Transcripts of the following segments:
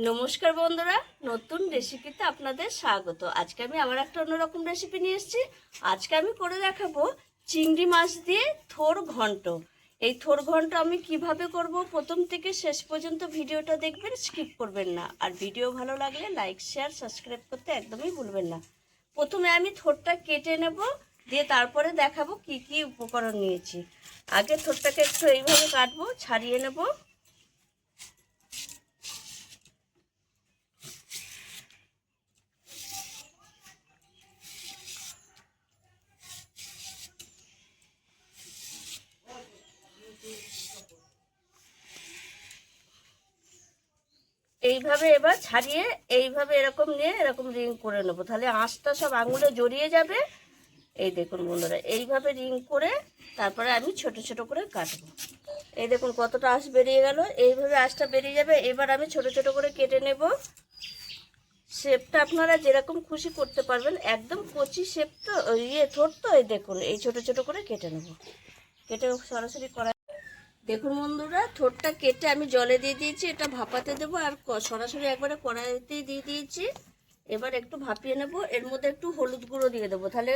নমস্কার বন্ধুরা, নতুন রেসিপিতে আপনাদের স্বাগত। আজকে আমি আবার একটা অন্যরকম রেসিপি নিয়ে এসেছি। আজকে আমি করে দেখাবো চিংড়ি মাছ দিয়ে থোর ঘন্ট। এই থোর ঘন্ট আমি কিভাবে করব, প্রথম থেকে শেষ পর্যন্ত ভিডিওটা দেখবেন, স্কিপ করবেন না। আর ভিডিও ভালো লাগলে লাইক, শেয়ার, সাবস্ক্রাইব করতে একদমই ভুলবেন না। প্রথমে আমি থোরটা কেটে নেব, দিয়ে তারপরে দেখাবো কি কি উপকরণ নিয়েছি। আগে থোরটাকে একটু এইভাবে কাটবো, ছাড়িয়ে নেব। এইভাবে এবার ছাড়িয়ে এইভাবে এরকম নিয়ে এরকম রিং করে নেবো, তাহলে আঁশটা সব আঙুলে জড়িয়ে যাবে। এই দেখুন বন্ধুরা, এইভাবে রিং করে তারপরে আমি ছোট ছোট করে কাটবো। এই দেখুন কতটা আঁশ বেরিয়ে গেল, এইভাবে আঁশটা বেরিয়ে যাবে। এবার আমি ছোট ছোট করে কেটে নেব। শেপটা আপনারা যেরকম খুশি করতে পারবেন, একদম কচি শেপ তো থোর তো। এই দেখুন এই ছোট ছোট করে কেটে নেব, কেটে সরাসরি কড়াই। দেখুন বন্ধুরা, থোরটা কেটে আমি জলে দিয়ে দিয়েছি, এটা ভাপাতে দেবো। আর সরাসরি একবারে কড়াইতেই দিয়ে দিয়েছি। এবার একটু ভাপিয়ে নেব। এর মধ্যে একটু হলুদ গুঁড়ো দিয়ে দেবো, তাহলে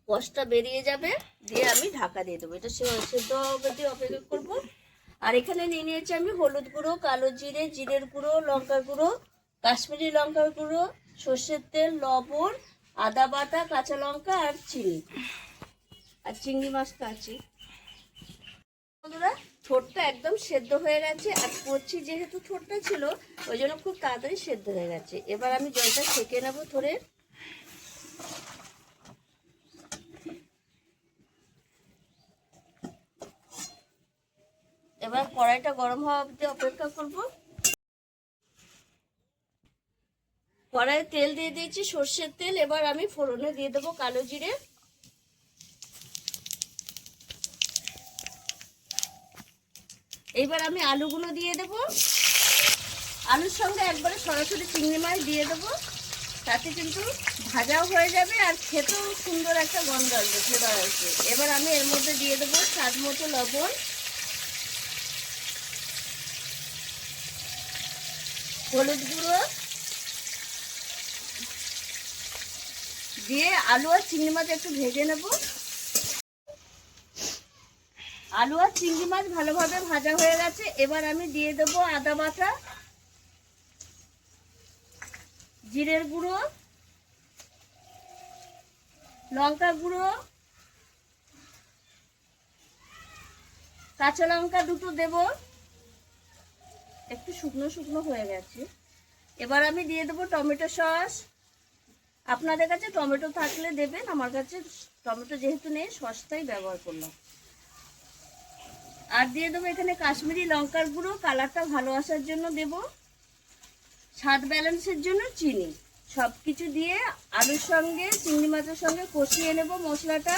কষটা বেরিয়ে যাবে। দিয়ে আমি ঢাকা দিয়ে দেবো, এটা সেদ্ধ অবধি অপেক্ষা করবো। আর এখানে নিয়ে নিয়েছি আমি হলুদ গুঁড়ো, কালো জিরে, জিরের গুঁড়ো, লঙ্কার গুঁড়ো, কাশ্মীরি লঙ্কার গুঁড়ো, সর্ষের তেল, লবণ, আদা বাটা, কাঁচা লঙ্কা আর চিনি। আর চিংড়ি মাছটা আছে। বন্ধুরা, থোরটা একদম সেদ্ধ হয়ে গেছে। আর কচি যেহেতু থোরটা ছিল, ওই জন্য খুব তাড়াতাড়ি সেদ্ধ হয়ে গেছে। এবার আমি জলটা ছেঁকে নেবো থোরে। এবার কড়াইটা গরম হওয়া অবধি অপেক্ষা করব। কড়াইয়ে তেল দিয়ে দিয়েছি, সর্ষের তেল। এবার আমি ফোড়নে দিয়ে দেবো কালো জিরে। এইবার আমি আলুগুলো দিয়ে দেব। আলুর সঙ্গে একবারে সরাসরি চিংড়ি মাছ দিয়ে দেবো, তাতে কিন্তু ভাজাও হয়ে যাবে আর খেতেও সুন্দর একটা গন্ধ আসবে, ফ্লেভার আসবে। এবার আমি এর মধ্যে দিয়ে দেবো স্বাদ মতো লবণ, হলুদ গুঁড়ো দিয়ে আলু আর চিংড়ি মাছ একটু ভেজে নেব। আলু আর চিংড়ি মাছ ভালোভাবে ভাজা হয়ে গেছে। এবার আমি দিয়ে দেবো আদা বাটা, জিরের গুঁড়ো, লঙ্কা গুঁড়ো, কাঁচা লঙ্কা দুটো দেব। একটু শুকনো শুকনো হয়ে গেছে। এবার আমি দিয়ে দেবো টমেটো সস। আপনাদের কাছে টমেটো থাকলে দেবেন, আমার কাছে টমেটো যেহেতু নেই, সসটাই ব্যবহার করলাম। আর দিয়ে দেবো এখানে কাশ্মীরি লঙ্কার গুঁড়ো, কালারটা ভালো আসার জন্য দেব। স্বাদ ব্যালেন্সের জন্য চিনি। সব কিছু দিয়ে আলুর সঙ্গে চিংড়ি মাছের সঙ্গে কষিয়ে নেব মশলাটা।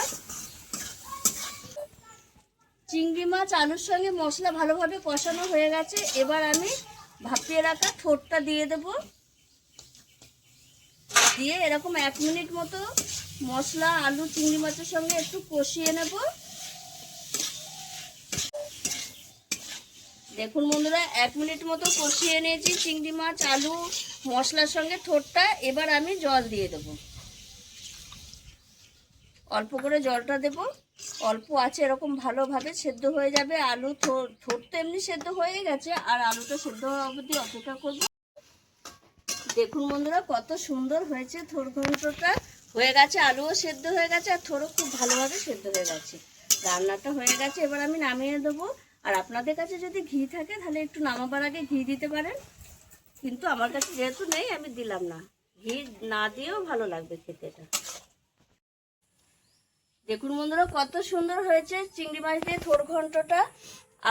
চিংড়ি মাছ আলুর সঙ্গে মশলা ভালোভাবে কষানো হয়ে গেছে। এবার আমি ভাপিয়ে রাখা থোরটা দিয়ে দেব। দিয়ে এরকম 1 মিনিট মতো মশলা আলু চিংড়ি মাছের সঙ্গে একটু কষিয়ে নেব। দেখুন বন্ধুরা, 1 মিনিট মতো কষিয়ে নিয়েছি চিংড়ি মাছ আলু মশলার সঙ্গে থোরটা। এবার আমি জল দিয়ে দেব, অল্প করে জলটা দেব। অল্প আছে, এরকম ভালোভাবে সেদ্ধ হয়ে যাবে। আলু থোর তো এমনি সেদ্ধ হয়ে গেছে, আর আলুটা সেদ্ধ হওয়া অবধি অপেক্ষা করব। দেখুন বন্ধুরা, কত সুন্দর হয়েছে থোর ঘন্টটা। হয়ে গেছে, আলুও সেদ্ধ হয়ে গেছে আর থোরও খুব ভালোভাবে সেদ্ধ হয়ে গেছে। রান্নাটা হয়ে গেছে, এবার আমি নামিয়ে দেবো। আর আপনাদের কাছে যদি ঘি থাকে তাহলে একটু নামাবার আগে ঘি দিতে পারেন, কিন্তু আমার কাছে যেহেতু নেই আমি দিলাম না। ঘি না দিয়েও ভালো লাগবে খেতে এটা। দেখুন বন্ধুরা, কত সুন্দর হয়েছে চিংড়ি মাছ দিয়ে থোর ঘন্টটা।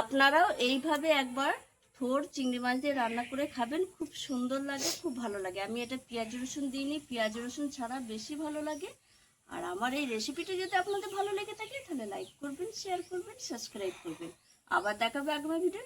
আপনারাও এইভাবে একবার থোর চিংড়ি মাছ দিয়ে রান্না করে খাবেন, খুব সুন্দর লাগে, খুব ভালো লাগে। আমি এটা পেঁয়াজ রসুন দিইনি, পেঁয়াজ রসুন ছাড়া বেশি ভালো লাগে। আর আমার এই রেসিপিটা যদি আপনাদের ভালো লেগে থাকে তাহলে লাইক করবেন, শেয়ার করবেন, সাবস্ক্রাইব করবেন। আবার দেখাবে আগামী ভিডিও।